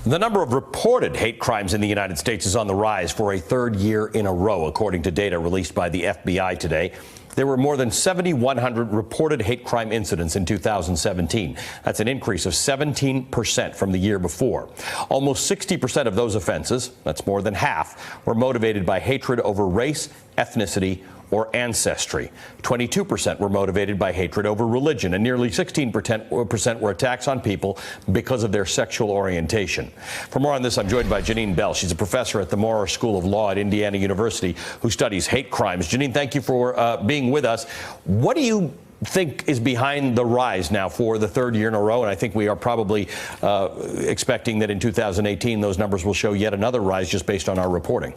The number of reported hate crimes in the United States is on the rise for a third year in a row, according to data released by the FBI today. There were more than 7,100 reported hate crime incidents in 2017. That's an increase of 17% from the year before. Almost 60% of those offenses, that's more than half, were motivated by hatred over race, ethnicity, or ancestry. 22% were motivated by hatred over religion, and nearly 16% were attacks on people because of their sexual orientation. For more on this, I'm joined by Janine Bell. She's a professor at the Maurer School of Law at Indiana University who studies hate crimes. Janine, thank you for being with us. What do you think is behind the rise now for the third year in a row? And I think we are probably expecting that in 2018 those numbers will show yet another rise just based on our reporting.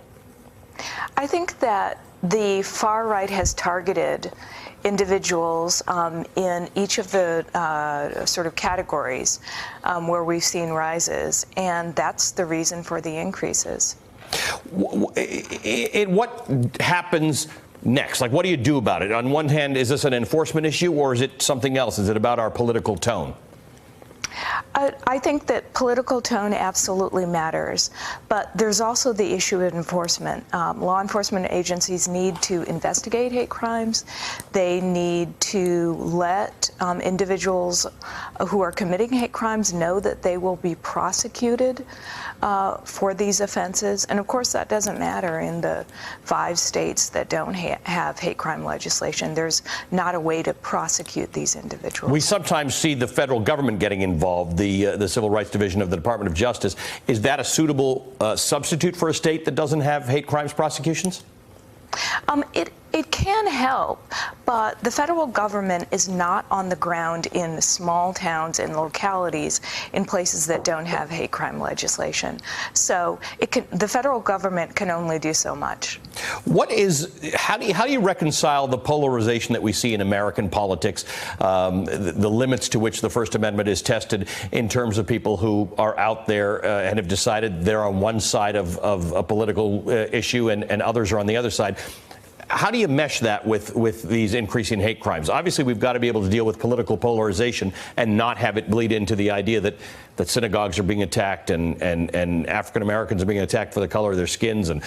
I think that the far right has targeted individuals in each of the sort of categories where we've seen rises, and that's the reason for the increases. What happens next? Like, what do you do about it? On one hand, is this an enforcement issue, or is it something else? Is it about our political tone? I think that political tone absolutely matters, but there's also the issue of enforcement. Law enforcement agencies need to investigate hate crimes. They need to let individuals who are committing hate crimes know that they will be prosecuted for these offenses. And of course, that doesn't matter in the 5 states that don't have hate crime legislation. There's not a way to prosecute these individuals. We sometimes see the federal government getting involved, the Civil Rights Division of the Department of Justice. Is that a suitable substitute for a state that doesn't have hate crimes prosecutions? It can help, but the federal government is not on the ground in small towns and localities in places that don't have hate crime legislation. So the federal government can only do so much. How do you reconcile the polarization that we see in American politics, the limits to which the First Amendment is tested in terms of people who are out there and have decided they're on one side of a political issue and others are on the other side? How do you mesh that with these increasing hate crimes? Obviously, we've got to be able to deal with political polarization and not have it bleed into the idea that synagogues are being attacked and African Americans are being attacked for the color of their skins and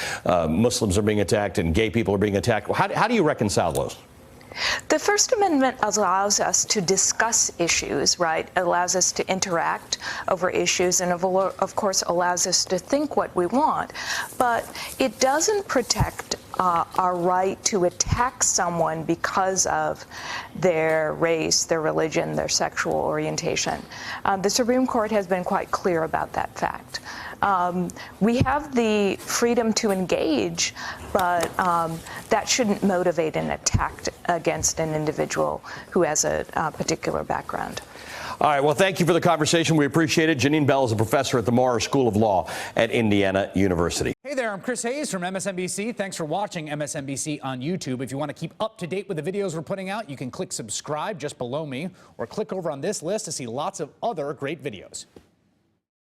Muslims are being attacked and gay people are being attacked. How do you reconcile those? The First Amendment allows us to discuss issues, right? It allows us to interact over issues and, of course, allows us to think what we want. But it doesn't protect our right to attack someone because of their race, their religion, their sexual orientation. The Supreme Court has been quite clear about that fact. We have the freedom to engage, but that shouldn't motivate an attack against an individual who has a particular background. All right. Well, thank you for the conversation. We appreciate it. Janine Bell is a professor at the Maurer School of Law at Indiana University. Hey there, I'm Chris Hayes from MSNBC. Thanks for watching MSNBC on YouTube. If you want to keep up to date with the videos we're putting out, you can click subscribe just below me or click over on this list to see lots of other great videos.